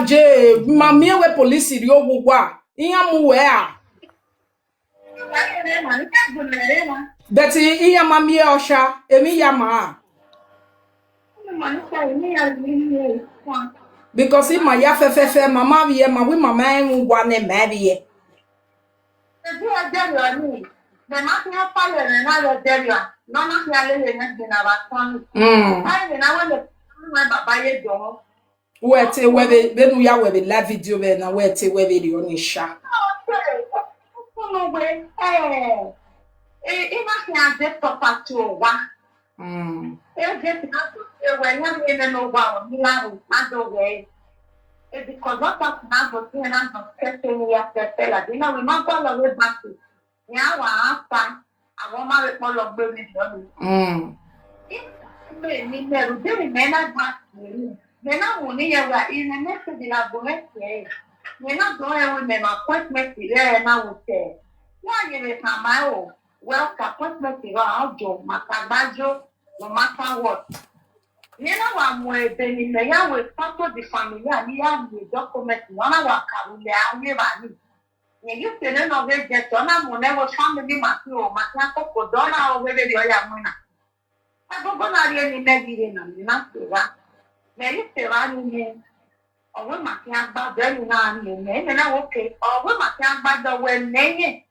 je mamie we police ri ogwugwa iya mu we a but iya mamie osha emi ya ma because ima ya fefefe mama wie ma we mama en gwa ne ma wie wete we be nu ya we be live video be na wete we video ni sha because what up now for seeing and testing we have to tell us. You know, we might go all the way back to yeah, I want my small of baby. Me never did men are not men are only ever in the next of the laboratory. We're not going with them appointment there and I would say, why you may come my own? Well, appointment I'll do my cabajo no matter what. You know, I'm with the Naya with part of the family and you have the document one hour carry there. You can know they get on a never family Matthew, Matako, Donna, or whether you're young winner. I don't know any negative and not to that. May you say, running in or when my can't buy very none in name and I okay, or when my can't buy the way name.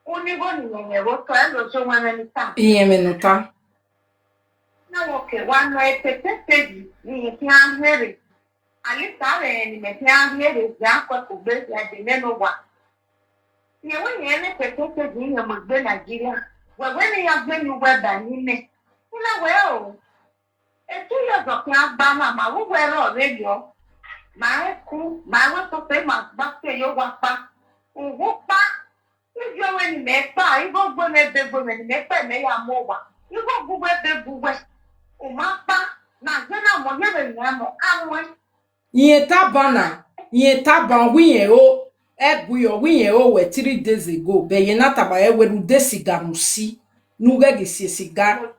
Only one in a road or so one any time. Yemenuta. No, okay, one way to test you can't hear it. I used to have any can't hear it, Jack, what to best like the name of one. You when you ever protected in your Muslim Nigeria, well, when you have been you were than in me. You know, well, 2 years of class, Bama, my who were already. My cool, my was to say, my back to your walk back. Who walk back? If you're any make by, you go go let the women make by me a mobile. You go go where the boo west. Oh, my back. Now, then I'm on your name. I'm one. Ye tabana ye taban wiye o ebuyo wiye o we 3 days ago be ye na taba e we de siga no si nu ga gisi siga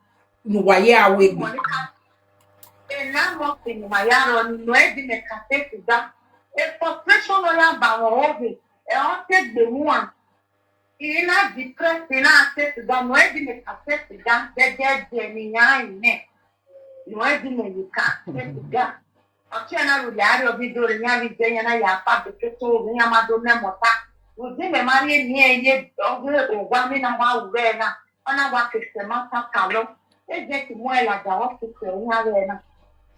nu waye awe bi And now, walking my yard no e di me cafe to that. A frustration on your bow over. I take the one. In a depressed in our set to that, no e di me cafe to that. They're Jenny, I met. No e di me you can't set to that. Achana rudiari obidore nyali jenya na ya pa beketo nyama do nemota uzi me mari ni eye ogwe ogwami na wa ure na ona wa kese mata kalo eje ti mo ela da wa kese nyare na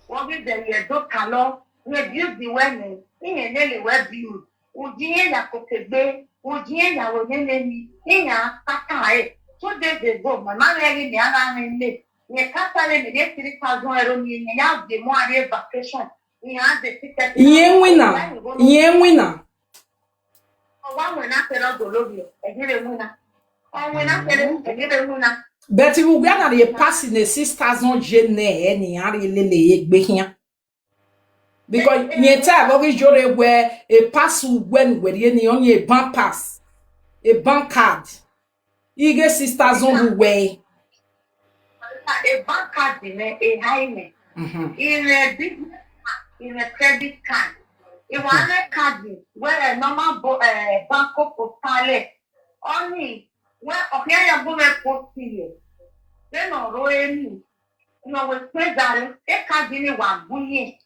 wo bi de ye do kalo we build the women iye nele we build uji ya kokegbe uji ya wo nele ni iya kaka e so de go mama re ni ara ni le ye kata le ni 3000 euro ni ya de mo are vacation. Ye winner. But you will get a pass in the 6,000 jene any ari lele behia. Because ye tell always jore where a pass when any only a bank pass, a bank card. You get 6,000 way. A bank card in a high in a business. In a credit card. In one card where a normal banco postale only where okay you go to post here. Then on royally, you know, we say that a card in one bunny.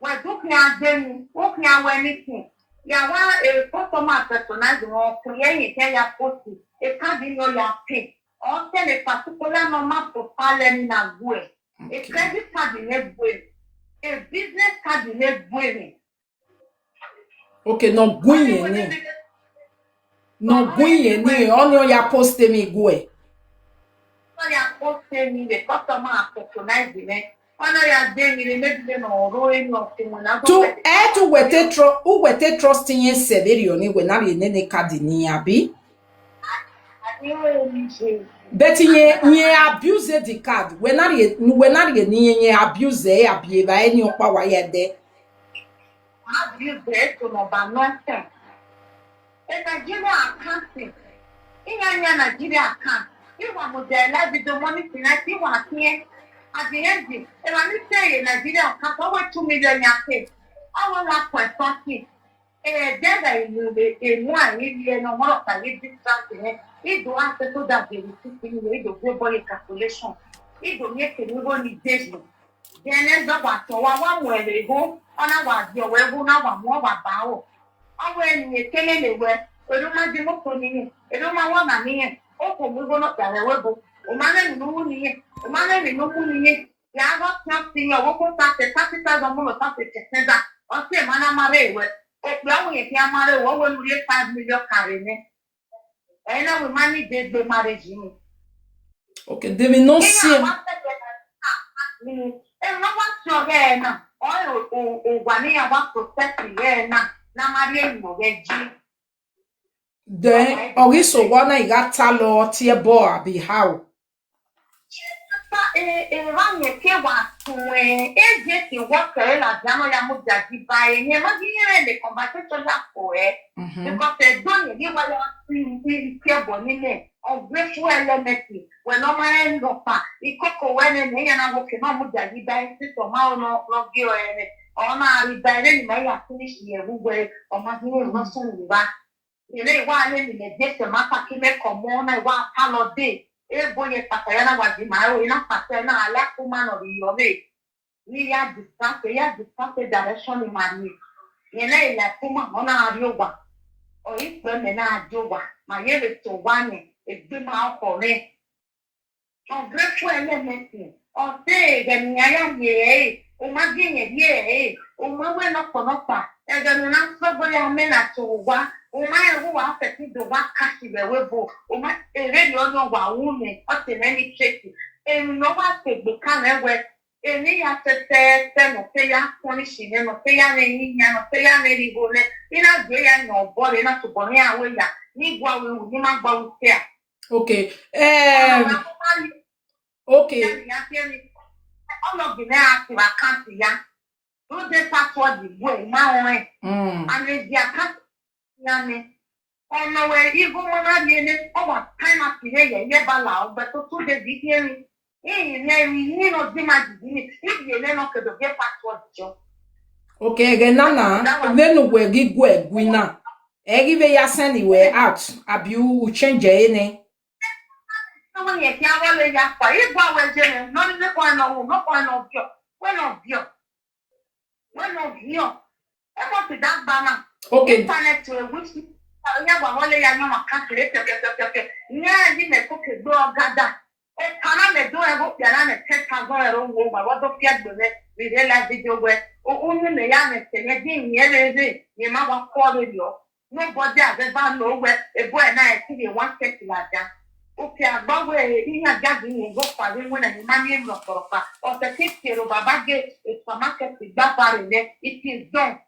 Where do can then walk now anything? Ya want a customer personage or create a post a card in your pay. Or send a particular normal postale in a way. A credit card in a way. A business card in a way. Okay, no guye ni. No guye ni. Only ya poste me gue. Only ya poste me the customer patronize me. Only ya dey me maybe no roing nothing when I go. To wete trust in severio ni when na ne card ni abi. But ye abuse the card. When are ye abuse abi ba any opa wa ye de. Abuse it to no ba nonsense. In Nigeria accounting. In Nigeria account. You want to tell the money tonight you want here at the end. And I say in Nigeria account over 2 million ya pay. Awa la kwetaki. Dada inua hivi no more ka hivi something. Ido ante to da verify ni ido go boy calculation. Ido make ni go ni days. Then end up at wa mwele go ona wa di owe go na wa mo wa ba o. Awa ni ekele lewe. Edo ma di mo ko ni. Edo ma wa na ni. O ko mi go no tare we go. O ma na ni no ni. O ma na ni no mu ni. Ya go snap ti yo wo ko ta 30,000 mo ta te chesa. O se mana mare we. Now we can marry what will we 5 million carry. And now we manage the marriage. Okay, they will not see. And no one's your hair now. Or one year about protecting hair now. Now, Maria, you Then, also one I got talo tia boa be how. Run your care when just you walk la jano ya muda di buy and you must hear the conversation for it because they don't give what you care bonine or grateful elementary when no man go far. It coco when and I walk in on muda di buy system no give any or not rebuy any may have finished here who way or my new Russian back. You know why in the death of my fucking come on I want holiday. Boye patayana wa di mayo ina patena ala kuma no yome ni ya distance direction ni mani yena ila kuma ona arioba o ipe me na ajoba ma yele to wane egbe ma ko re on grateful element o te ge ni aya ye o ma di ye o ma we no kono pa e ge na so bo ya me na to wa o ma e wo afeti do wa kashi be webo o ma ere ni ono wa wune o te many tricky e no wa te be kan e we e ni ya te no te ya punish ni no te ya ni nya no te ya ni rigo le ina ge ya no bo le na to bo ni awe ya ni gwa we ni ma gwa we te Okay. Okay. All of the active account ya do the password the way ma on and the account yane ono we ibo mo na die ne over time up here ye bala but to the video ni no di ma di ni if you no ke do get password jo Okay, genana then we give gwina e give ya send we out abiu change ene no one ye ya wale ya kwa igwa we je no ni ko no bio e mo ti da ba na okay internet to which ya gba wale ya no maka kere pepe nya di me ko ke do gada e kana me do e go piara me 10,000 euro wo ba do pia gbe we dey like video we o ni me ya me se ye di nyere ye ma wa ko le yo nobody has ever know where a boy na e ti dey one set like that okay agbawe iya gadi ni go pare when na mani no koropa o te kero baba ge e supermarket gba pare le it is done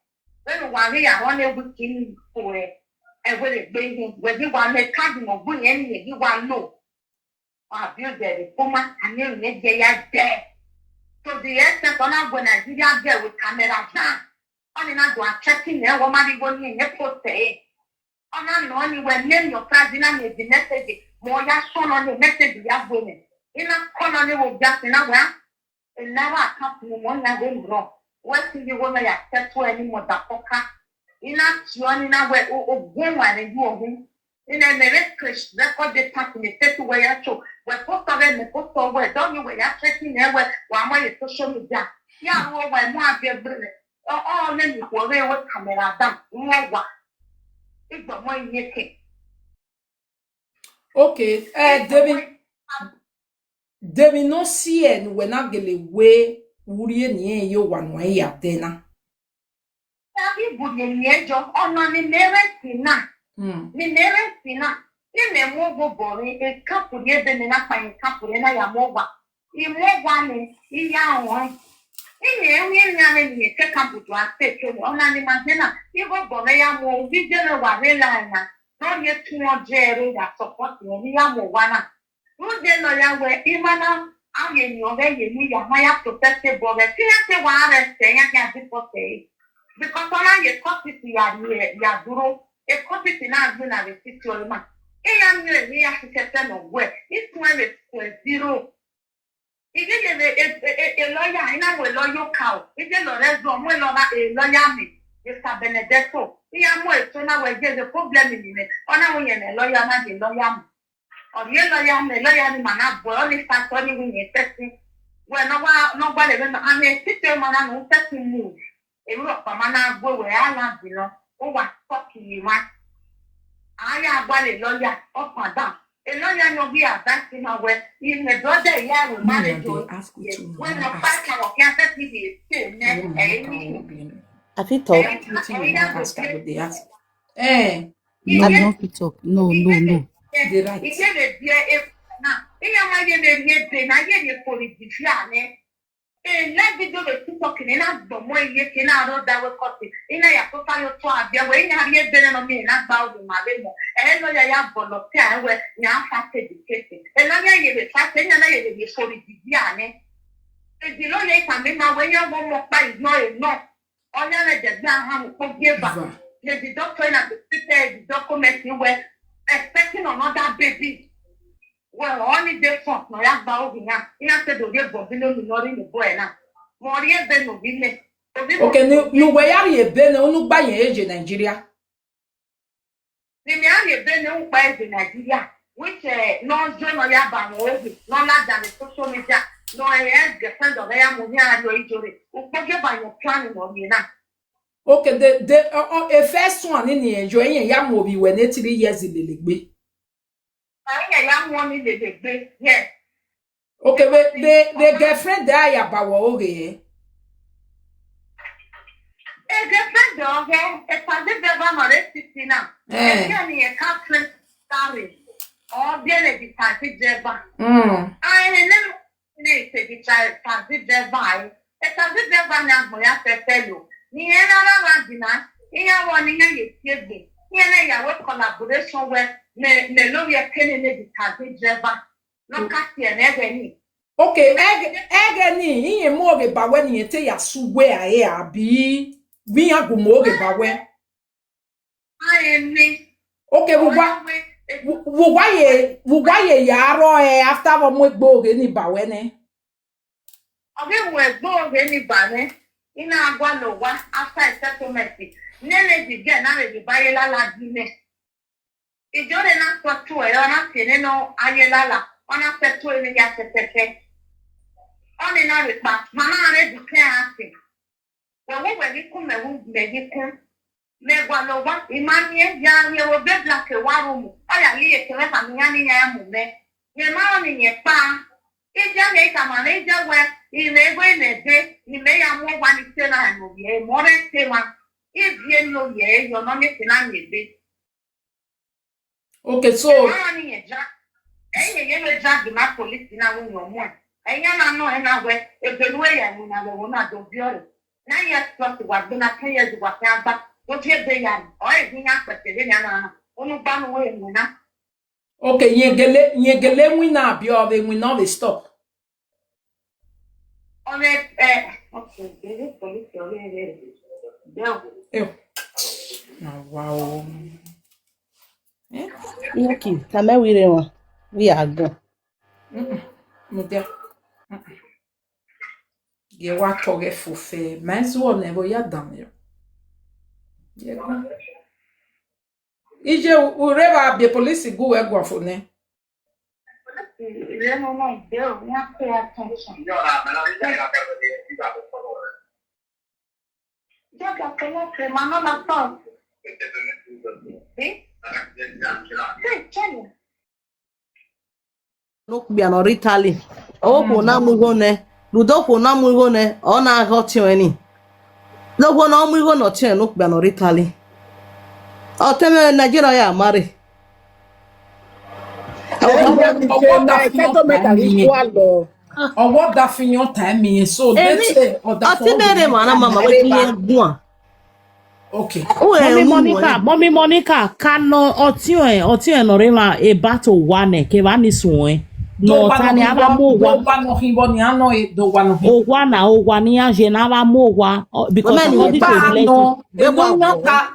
when one ya one e bu kin for e we dey gbe him we di one e card mo bu yen ni di one no build the woman and you ne je ya de so the essence on go Nigeria girl with camera down on na do checking e wo ma di go ni e post e ona no ni when name your price na me the message mo ya show on the message ya women ina kono ni wo just na wa na wa account ni mo na go wrong what you want ya settle any mother poka ina tioni na we o gwa ni du ohun ina mere crash record the part ni set we ya show we post of me post of we don't you we ya checking e we wa mo ye social media ya wo we mo abia brele o na ni ko we camera down mo wa igbo mo yeke okay Devi no see en we na gele we urie ni yo wanwa ya tena Sabi bude niejo ono ni meresi na ni meresi na ni mo go bori e kapu ye be na pa en kapu na ya mo wa I mo wa ni iya won ni enwe nya ni ke kapu to ase to ona ni magena I go bori ya mo video na wa re la na no ye tu o jere ya support ni ya mo wa na no de no ya we imana aye ni o be ye ni ya ma ya protect bore ti ya se wa re se ya ka di pote because ona ye copy ya duro e copy na agbe na the city o ma e ya ni ya se no we it's when it's 0 Ije a lawyer, ina we lawyer cow. Ije Lorenzo, mo lo na a lawyer me. Mr. Benedetto. Iya mo e so na we get the problem in me. Ona wo yen a lawyer na the lawyer me. Or ye lawyer ni mana boy, only start only when you testing. Well, no body when I'm a sister mana no testing move. E ro pa mana go we ala bi no. O wa talking you want. Aya agbale lawyer up and down. A lawyer no be advancing away. In the brother, yeah, we manage to when the partner of cancer TV is I fit talk. They ask. Eh, No, I don't fit talk. No. they right. He gave a dear if now. In your mind, I get a politician. Let me do the TikTok in a more yet in our that will cost it. In a total trial, there were in a year better on me and not bow in my room. And I have volunteer where now fast educated. And I gave it fast and I gave it for the Diane. If you know, they can be now when you're one more by no enough. On the exam, forgive her. The doctor and the document you were expecting another baby. Well, only the fuck no ya ba obi ya. Ina se do ge bo bi no lori ni boy na. Mo ri e be no bi le. Okay, no we are ye be na unu gba yen eje Nigeria. Ni me are ye be no gba e Nigeria, which no jo no ya ba mo obi, no la than the social media, no e girlfriend of ya mo ni ayo ijore. O po ge ba your plan mo mi na. Okay, the first one in the enjoy ya mo bi we na 3 years ilelegbe. I am one the big yes. Okay, the girlfriend there ya ba wo oge. A girlfriend dog, a father never molested now. And a Catherine Starry or bien a party jeva. I never say the child party jeva. A party jeva now, Moya fellow. Near Randina, here one year you give me. Here I work collaboration where me lo ye kene ne di party jeva. No kasi ene ni. Okay, ege ni yin mo ge ba we ni ete ya suwe aye abi. Bi yan go mo ge ba we. I me. Okay, wugwa ye ya ro after wo mo gbo ge ni ba we ne. Oge mo gbo ge ni ba ne. Ina agwa lo wa after a settlement. Nele di ge na le di ba ye la la di ne. Ijore na so tu e ona tene no aye la la. Ona se tu e ya se. Oni na re pa. Mama re di ke ase. Wo we ni ku me wu me di ku. Me gwa lo wa imanie ya ye wo be black wa room. Aya li e kele fa mi ani ya mu me. Ye ma oni ye pa. Ija me ka ma le ja we ile go ne de ni me ya mo wa ni se na no ye mo re se ma. Ibie no ye yo no me se na ni de. Okay, so Ani ye ja. Ye me ja di ma police na wo yo mo. Enya na no e na we e belu e ya mu na we na do biore. 9 years plus wa do na 10 years wa kan ba. O ti e be ya. O e ni na pete ni na. Onu ba no we mu na. okay, yegele we na bi o we no dey stop. Okay, the police already there. Now wow. Okay, tame wire wa. We are go. Mo dia. Ye wa toge fufe, mas o nevo ya dam yo. Ye go. Ije ureba be police go we go for ne. No, there, we have to pay attention. Joga pela crema no la top. ¿Sí? Sí, chale. No bia no ritali. O po na mu go ne. Ludo po na mu go ne. O na go ti eni. Lo go na mu go no ti no bia no ritali. O teme Nigeria ya mare. Ọwọ́ da fi yan time mi so dete oda Ati bere mana mama we ti gun. Okay. Mommy Monica, kano otio no re ma e battle one ke ba ni sun No tani aba mogwa. no himbo ni ano e do wa no himbo. Ogwa na ogwa ni anje na aba mogwa because Mama ni according to ba blessing. No, eno nyata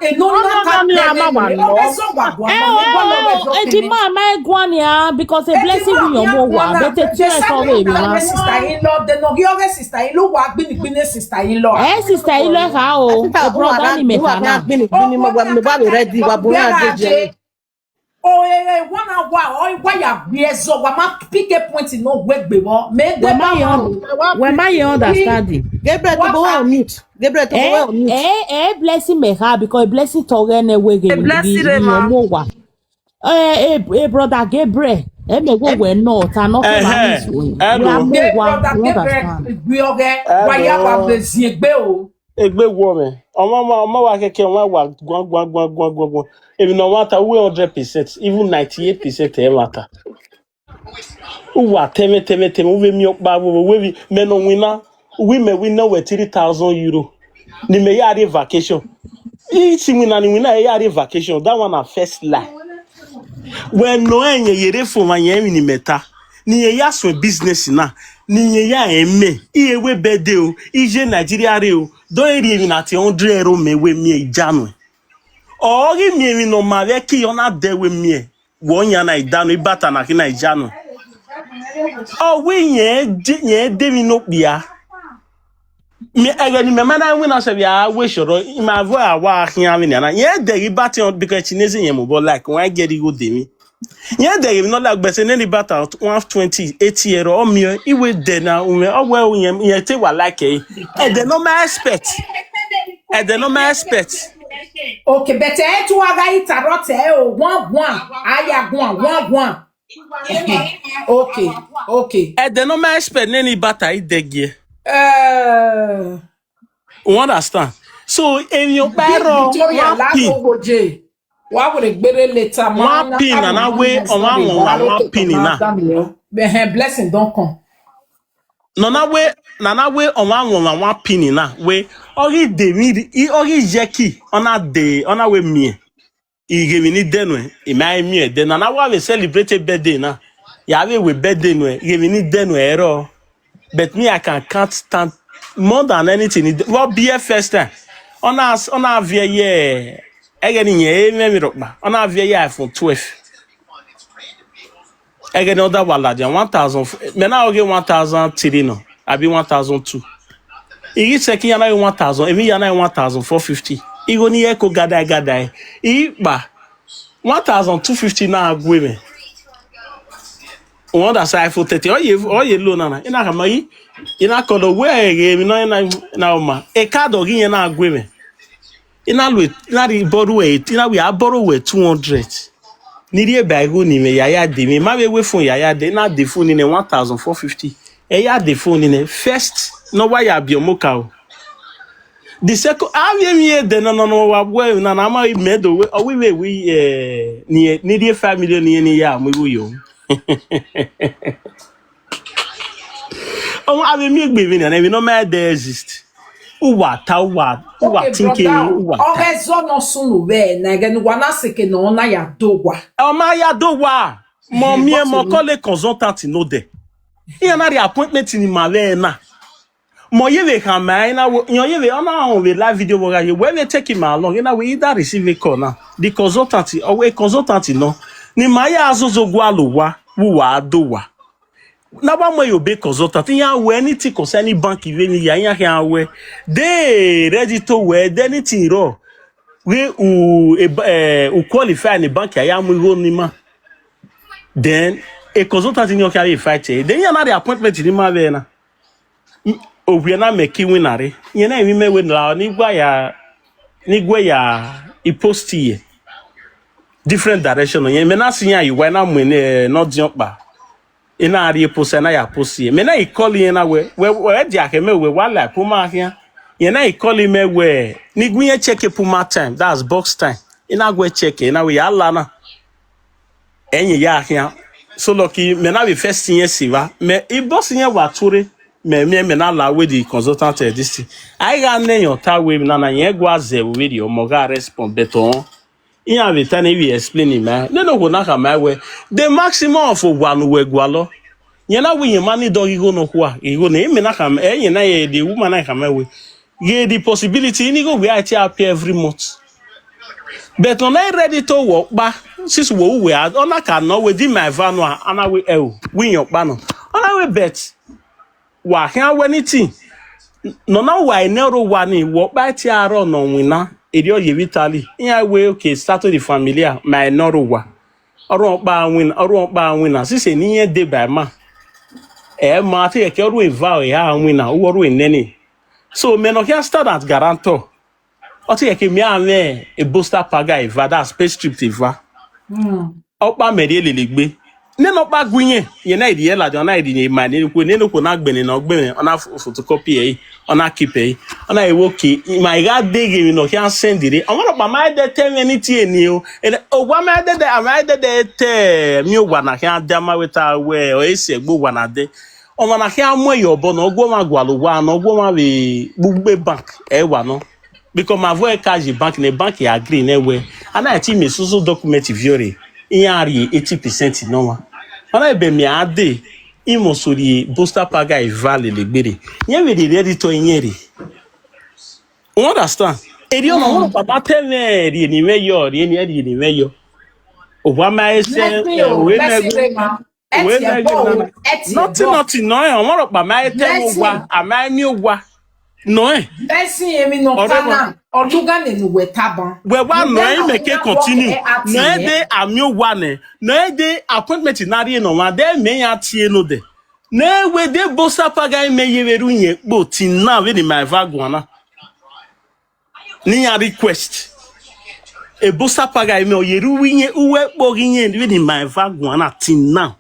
Eti mama egwania because a blessing in your mogwa. But the two for we ma. Sister in law, the no yoga sister in law, wa gbini sister in law. Sister ile ha o. The brother ni mekana. Bini mo ba ready wa bo na je. Oh, one hour, oh, why you so wa ma pick a point in no work be mo. Me de When my understanding. Gabriel to go on mute. Gabriel to go on mute. Blessing me ha because blessing to rene we ge. Blessing them mogwa. Brother Gabriel. Me go we no ta no for this way. Egbe woman. Ọmọ wa keke wọ́n wà gbọ́n. Èmi náà wọ́n ta 100%, even 98% ẹ̀ wọ́n ta. Uwa teme, uwe mi okpa, uwe mi meno wina, uwe me wina we 3,000 euro. Ni me yari vacation. Iti wina ni wina yari vacation. That one a first lie. When no enye yere fo ma yemi ni meta. Ni ye ya so business na. Ni ye ya eme. Iye we bede o. Ije Nigeria re o. Do eri mi na ti 100 euro me we mi ijanu. Ori mi no ma ve ki ona de we mi. Wo nya na idanu ibata na ki na ijanu. Oh, we ye de mi no bia. Me agani me mana we na se bia we shoro ma vo awa ahia mi na. Ye de ibata on because chinese ye mo bo like when get go de mi. Ye de no like gbese ne ibata 120 80 euro o mi iwe de na ume o we ye te wa like e. E de no ma expect. Okay, but tu aga itarote o 1 aya 1. Okay. E de no ma expect ne ibata idege. You understand? So in your barrel, what would a better later? One pin and away on one pin now. Blessing don't come. Nana way on one pin now. Way ori de mi ori jeki on a way me. He gave me denwe. He my me then nana we celebrated birthday now. Ya we birthday no. He gave me denwe error. But me I can't stand more than anything. What be a first time? On a vieille again in ye rockba. On a vieille iPhone 12. Again other waladian 1,000. Me now get 1,003 no. I be 1,002. He is second yana 1,000. Even yana 1,450. He go ni echo gada. He ba 1,250 now women. One that's iPhone 30. Oh ye low nana. Ina kamayi. Ina kodo we mi no na ma. E card ogi yen na agwe. Ina lo ina di borrow we. Ina we borrow we 200. Ni die ba go ni me yaya de me. Ma we phone yaya de na de phone ni 1,450. E ya de phone ni first no why ya bi omoka o. The second avie mi de no wa we na na ma me do we o we ni die 5 million ni ya mo wo yo. Oh, I mean, me baby, and we no matter there exist. Uwa thinking uwa. Okay, so no sunu we na gen wana seke no na ya dowa. O ma ya dowa. Mo mi e mo call consultant no de. Here na the appointment ni ma we na. Mo ye we kan mai na ye we ona on we live video wo ga ye we take him along. Na we either receive a call na. The consultant or a consultant no. Ni ma ya azozo gwaluwa wuwa dowa. Na ba mo yo be consultant ya we anything concerning bank even ya we they ready to we anything raw we u qualify ni bank ya mu go ni ma then a consultant in your carry fight then ya na the appointment ni ma be na o we na make winare ye na emi me we na ni gwa ya I post here different direction ye me na sinya you we na mu not jump ba ina ari post na ya post ye me na I call ye na we di akeme we wala puma ahia ye na I call me we ni gwiye check puma time that's box time ina go check na we ala na enye ya ahia so lucky me na we first ye siva me I boss ye wa tore me na la we the consultant this thing I ga na your ta we na ye gwa ze we the omoga respond beton in have time we explain it man no go na ka my way the maximum of one we gwalo Yena we money dog go no kwa. Go na me na kam yena ye the woman na kam we. Get the possibility ni go we appear every month. But on I ready to work back since we are on a can no within my van and I will win your banner. On I will bet. Wa here when it no now why never one work by tiaro no winner. Idio ye vitali. Yeah we okay start the familiar my norowa. Or ba win since ni day by ma. Ma take a care vow ya winner or win any. So men no can start at guarantor. O ti yeke mi ame e booster paga eva that space trip eva. Opa mede lelegbe. Ne no pa gwinye ye na ide la don na ide ni ma ne ko na gbene na ogbene ona photocopy e ona keep e ona e woki my god dey no can send it. I want pa my dey tell anything eni o. O wa my dey am I dey tell mi o wa na kan dama weta we o ese gbo wa na de. O ma na kan mo e obo na ogwo ma gwalo wa na ogwo ma be gbugbe bank e wa no. Because my voice cash bank in the bank I agree anyway. And I think me so document viore. In 80% no. When I be me ade, imo so the booster paga e vale le gbere. Yen we dey ready to yeri. You understand? Eri ono papa tell me ni meyo, ni meyo. O wa ma ese we nothing no. I want papa ma tell wa, ama ni wa. No Bessie emi no kana oduga ne no wetaban. We wan no make continue. No dey amio wane. No dey appointment na re no wa dey me ya tie no de. No we dey bossa paga me yeweru yen po tin na we ni my vagwana. Ni ya request. E bossa paga me oyeru yen uwe po yen we ni my vagwana tin na.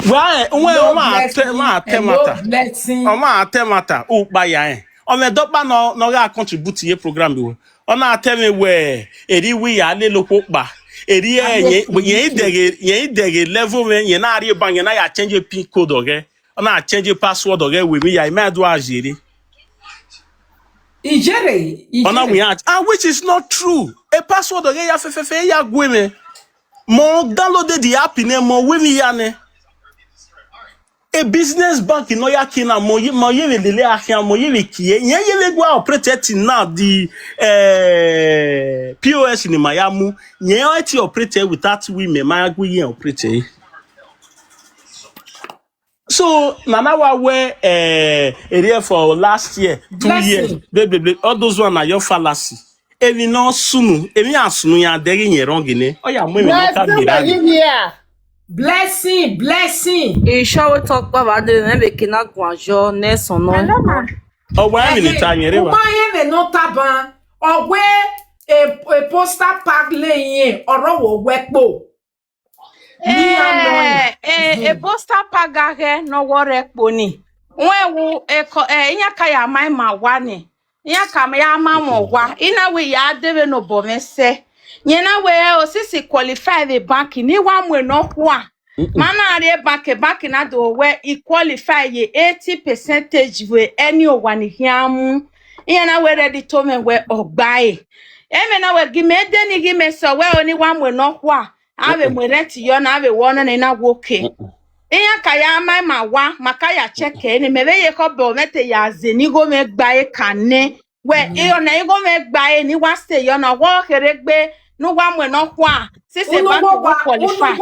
Why? Ma temata. Oh, by ya. On the dopa no ga contribute ye program bi. On a tell me where eri we ya le lopo ba. Eri ye dege level me ye na ari ban ye na ya change pin code oge. On a change password oge we me ya me do agere. Ijere. On a we which is not true. A password oge ya fefe ya gwe me. Mo download the app ne mo we mi ya ne. A business bank in Oya Kina moye le dele ahian moye le kiye yen ye le gwa operate now the POS in Miami yen o ti operate without women ma gwe yen operate. So nana wa we area for last year 2 years baby all those one are your fallacy. Evi no sunu emi asunu ya dere yen wrong ne o ya mo emi no ka bira. Blessing. E show we talk about the nebe kina gwanjo ne sono. O wa mi ni ta yere wa. O ma ye me no taban. Ogwe e poster pack le yin oro wo wepo. E poster pack ga no wo repo ni. Nwewu inya ka ya mai ma wa ni. Inya ka ya ma mo wa. Ina we ya debe no bomese. Nyena we osisi qualify the bank ni wa mwe no kwa. Mana are bank na do we e qualify ye 80% we any one hiamu. Nyena we ready to me we ogbae. Eme na we give me so we oni wa mwe no kwa. Ave mwe rent yo na ave wona na woke. Inya ka ya mai ma wa maka ya check ni mebe ye ko be o mete ya zeni go me gbae kane. We iyo na go me gbae ni wa stay yo na wo keregbe no wa mwe no kwa sisi bank go qualify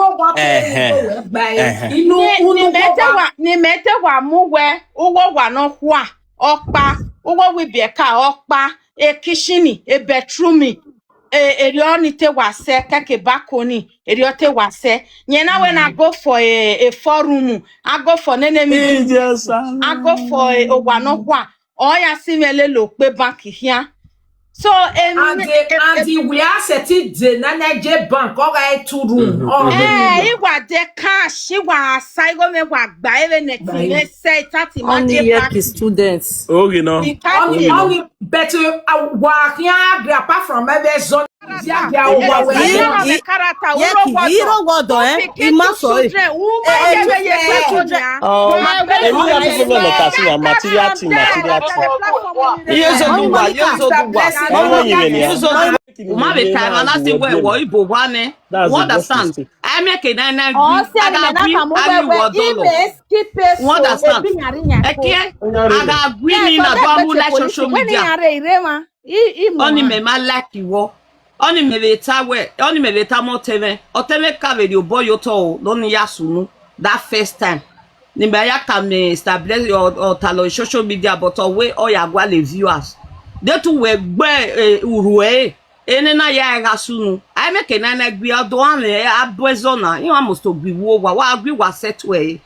ni mete wa mu we uwo wa no kwa okpa uwo we be ka okpa e kitchen e bedroom eri oni te wa se keke bakoni eri ote wa se nyena we na go for a forum I go for nene mi I go for owa no kwa o ya simele lo pe bank here. So and we are setting the Nanaje bank or a 2 room. It was the cash. She was Saigo me wa gba next say 30 only students. Oh, you know. Only better walk here apart from every zone. Uma be time and I say where Ibo one. That's You the understand? mistake. I make a nine Oh, see, I I'm not agree. a move I where will he dollar. may skip it. You understand? Okay? I agree me na do amu like social media. Oni me ma like you. Oni me veta we. Oni me veta mo teme. O teme ka video boy yo to no ni yasunu. That first time. Ni me ya ka me establish or talo social media but we o ya gwa le viewers. They too we gbe urue. Ene na ya ga sunu. I make a nana gbi ado an abwezona. You almost to gbi wo wa agbi wa set way.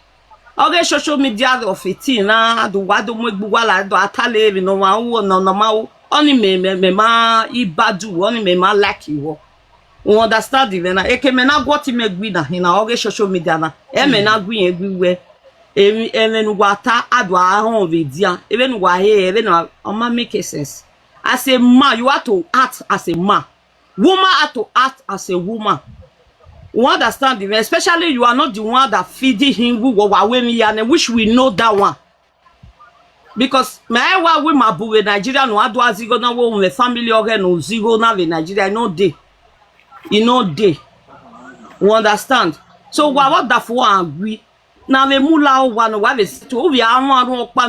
Okay, social media of 18 na do wado mo gbugwa la do atale bi no wa wo no ma wo. Oni me ma ibadu, oni me ma like you. We understand even na eke me na gwoti me gbi na hina okay social media na. E me na gbi egbiwe. Even wata ado ahon we dia. Even wa he even o ma make sense. As a man, you have to act as a man. Woman have to act as a woman. You understand even, especially you are not the one that feeding him which we know that one. Because my wife with my boy Nigeria no ado azigo na wo me family organ no zigo na we Nigeria no day. You know day. You understand? So what that for agree. Na we mula o wa no wa we to we awon pa